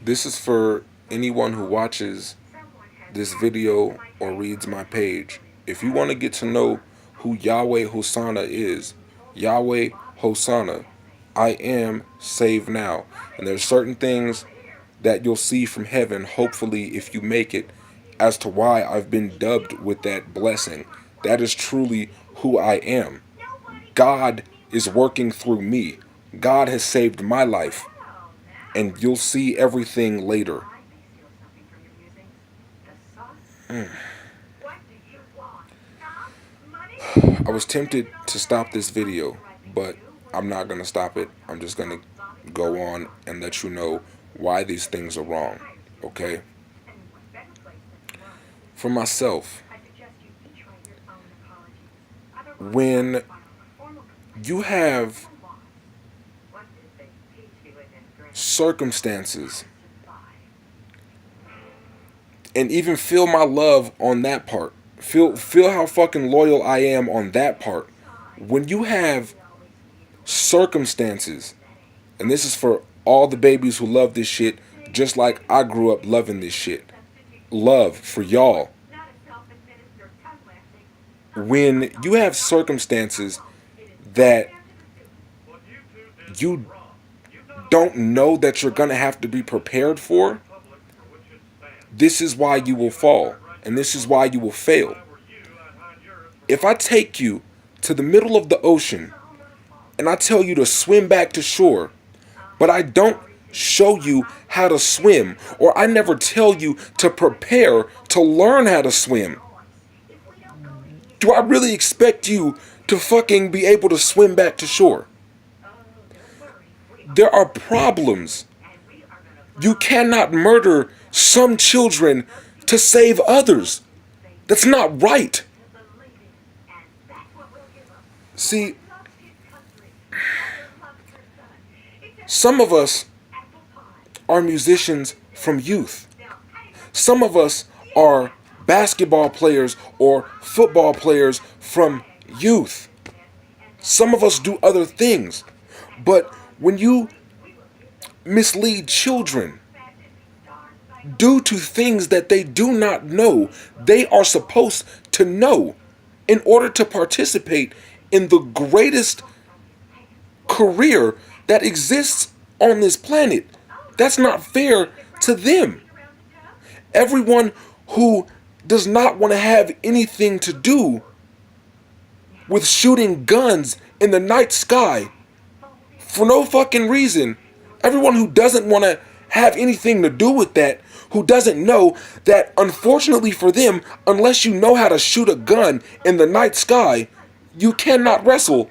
This is for anyone who watches this video or reads my page. If you want to get to know who Yahweh Hosanna is, Yahweh Hosanna, I am saved now. And there's certain things that you'll see from heaven, hopefully, if you make it, as to why I've been dubbed with that blessing. That is truly who I am. God is working through me. God has saved my life. And you'll see everything later. I was tempted to stop this video, but I'm not going to stop it. I'm just going to go on and let you know why these things are wrong. Okay? For myself, when you have circumstances, and even feel my love on that part, feel how fucking loyal I am on that part. When you have circumstances, and this is for all the babies who love this shit, just like I grew up loving this shit. Love for y'all. When you have circumstances that you don't know that you're gonna have to be prepared for, this is why you will fall, and this is why you will fail. If I take you to the middle of the ocean and I tell you to swim back to shore, but I don't show you how to swim, or I never tell you to prepare to learn how to swim, do I really expect you to fucking be able to swim back to shore? There are problems. You cannot murder some children to save others. That's not right. See, some of us are musicians from youth. Some of us are basketball players or football players from youth. Some of us do other things. But when you mislead children due to things that they do not know, they are supposed to know in order to participate in the greatest career that exists on this planet. That's not fair to them. Everyone who does not want to have anything to do with shooting guns in the night sky for no fucking reason, everyone who doesn't want to have anything to do with that, who doesn't know that unfortunately for them, unless you know how to shoot a gun in the night sky, you cannot wrestle.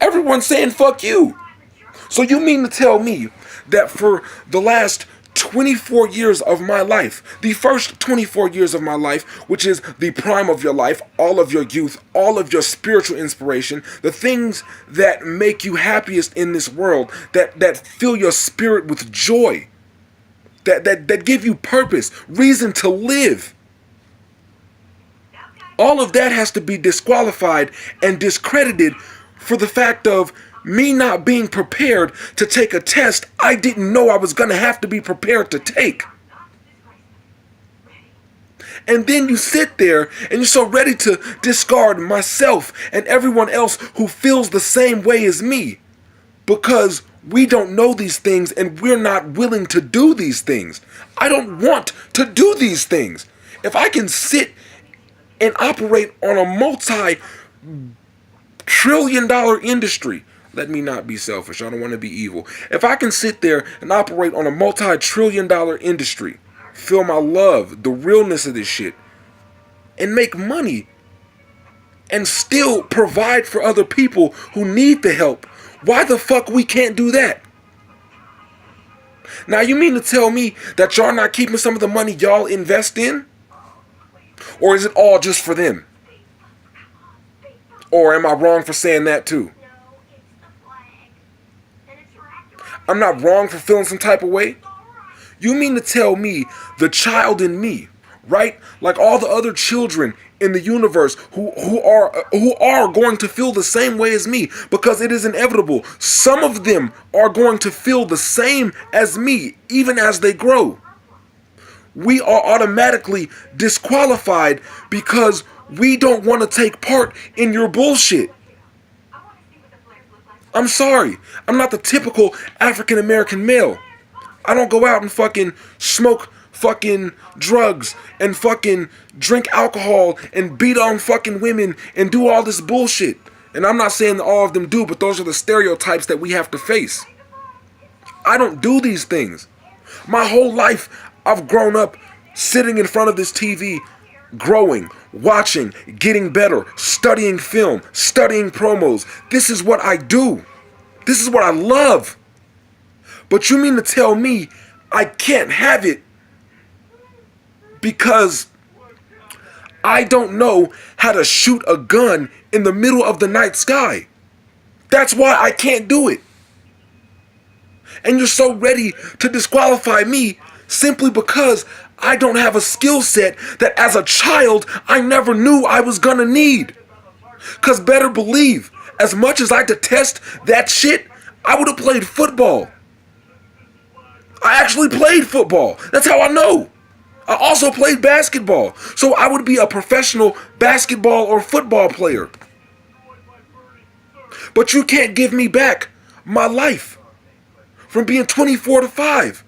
Everyone's saying fuck you. So you mean to tell me that for the last 24 years of my life, the first 24 years of my life, which is the prime of your life, all of your youth, all of your spiritual inspiration, the things that make you happiest in this world, that fill your spirit with joy, that give you purpose, reason to live, all of that has to be disqualified and discredited for the fact of me not being prepared to take a test I didn't know I was going to have to be prepared to take. And then you sit there and you're so ready to discard myself and everyone else who feels the same way as me because we don't know these things and we're not willing to do these things. I don't want to do these things. If I can sit and operate on a multi-trillion-dollar industry, let me not be selfish. I don't want to be evil. If I can sit there and operate on a multi-trillion-dollar industry, feel my love, the realness of this shit, and make money, and still provide for other people who need the help, why the fuck we can't do that? Now you mean to tell me that y'all not keeping some of the money y'all invest in? Or is it all just for them? Or am I wrong for saying that too? I'm not wrong for feeling some type of way? You mean to tell me the child in me, right? Like all the other children in the universe who are going to feel the same way as me, because it is inevitable. Some of them are going to feel the same as me even as they grow. We are automatically disqualified because we don't want to take part in your bullshit. I'm sorry. I'm not the typical African American male. I don't go out and fucking smoke fucking drugs and fucking drink alcohol and beat on fucking women and do all this bullshit. And I'm not saying that all of them do, but those are the stereotypes that we have to face. I don't do these things. My whole life, I've grown up sitting in front of this TV, growing, watching, getting better, studying film, studying promos. This is what I do. This is what I love. But you mean to tell me I can't have it because I don't know how to shoot a gun in the middle of the night sky? That's why I can't do it. And you're so ready to disqualify me simply because I don't have a skill set that as a child I never knew I was gonna need. Cause better believe, as much as I detest that shit, I would have played football. I actually played football. That's how I know. I also played basketball. So I would be a professional basketball or football player. But you can't give me back my life from being 24 to 5.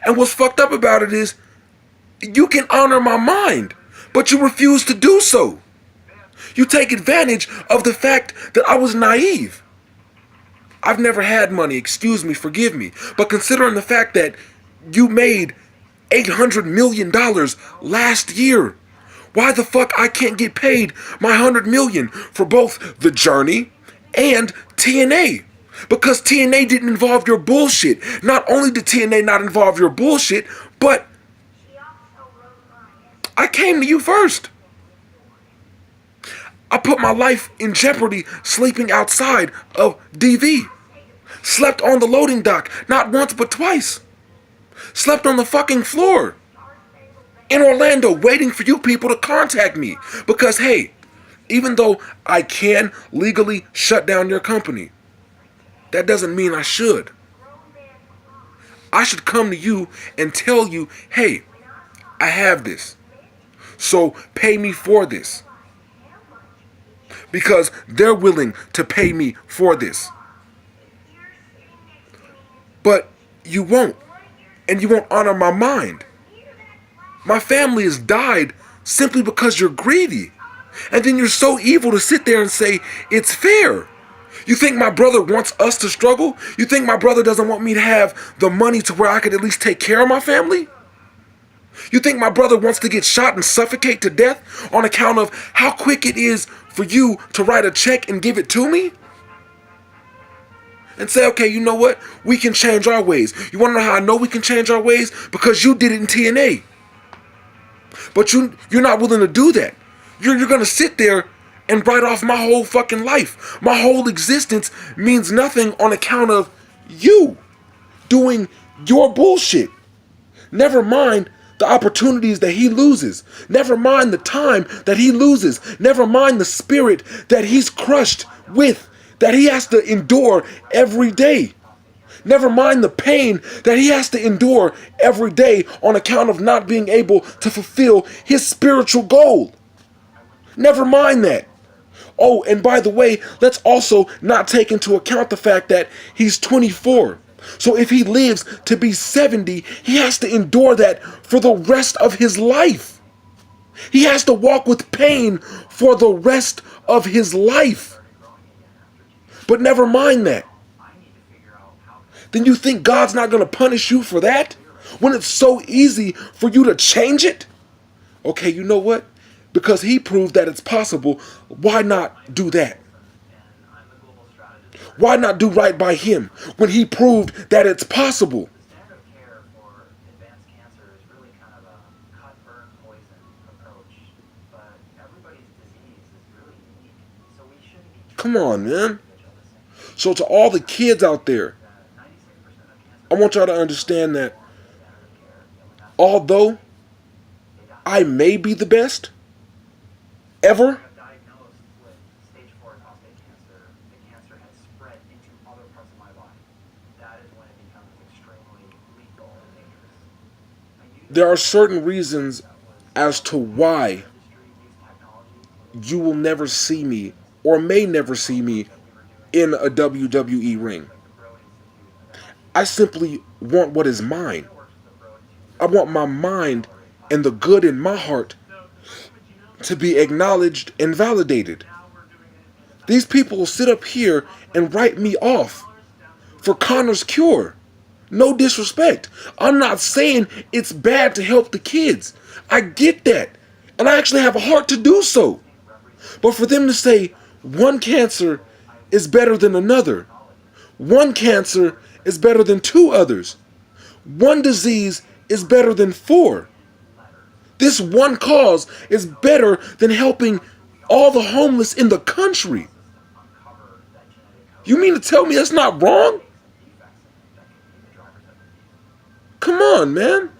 And what's fucked up about it is you can honor my mind, but you refuse to do so. You take advantage of the fact that I was naive. I've never had money, excuse me, forgive me. But considering the fact that you made $800 million last year, why the fuck I can't get paid my $100 million for both The Journey and TNA? Because TNA didn't involve your bullshit. Not only did TNA not involve your bullshit, but I came to you first. I put my life in jeopardy sleeping outside of DV. Slept on the loading dock, not once but twice. Slept on the fucking floor in Orlando waiting for you people to contact me. Because hey, even though I can legally shut down your company, that doesn't mean I should. I should come to you and tell you, hey, I have this, so pay me for this. Because they're willing to pay me for this. But you won't. And you won't honor my mind. My family has died simply because you're greedy. And then you're so evil to sit there and say, it's fair. You think my brother wants us to struggle? You think my brother doesn't want me to have the money to where I could at least take care of my family? You think my brother wants to get shot and suffocate to death on account of how quick it is for you to write a check and give it to me? And say, okay, you know what? We can change our ways. You want to know how I know we can change our ways? Because you did it in TNA. But you're not willing to do that. You're going to sit there and write off my whole fucking life. My whole existence means nothing on account of you doing your bullshit. Never mind the opportunities that he loses. Never mind the time that he loses. Never mind the spirit that he's crushed with, that he has to endure every day. Never mind the pain that he has to endure every day on account of not being able to fulfill his spiritual goal. Never mind that. Oh, and by the way, let's also not take into account the fact that he's 24. So if he lives to be 70, he has to endure that for the rest of his life. He has to walk with pain for the rest of his life. But never mind that. Then you think God's not going to punish you for that? When it's so easy for you to change it? Okay, you know what? Because he proved that it's possible, why not do that? Why not do right by him when he proved that it's possible? Come on, man. So to all the kids out there, I want y'all to understand that although I may be the best, ever. got diagnosed with stage 4 prostate cancer, the cancer has spread into other parts of my body. That is when it becomes extremely lethal and dangerous. I knew that There are there was certain reasons that was as to why industry use technology you will never see me or may never see me that we were doing in a WWE ring. like the Bro Institute and that. I simply want what is mine. I worked with the Bro Institute I just want to my mind tolerate and the plastic good surgery. in my heart So, but you know, to be acknowledged and validated. now we're doing it in the These 19th. people will sit up here and write me off Down for to Connor's cure. No disrespect. I'm not saying it's bad to help the kids. I get that. And I actually have a heart to do so. But for them to say one cancer is better than another, one cancer is better than two others, one disease is better than four, this one cause is better than helping all the homeless in the country. uncover that genetic code You mean to tell me that's not wrong? and defects that could be the drivers of disease. Come on, man.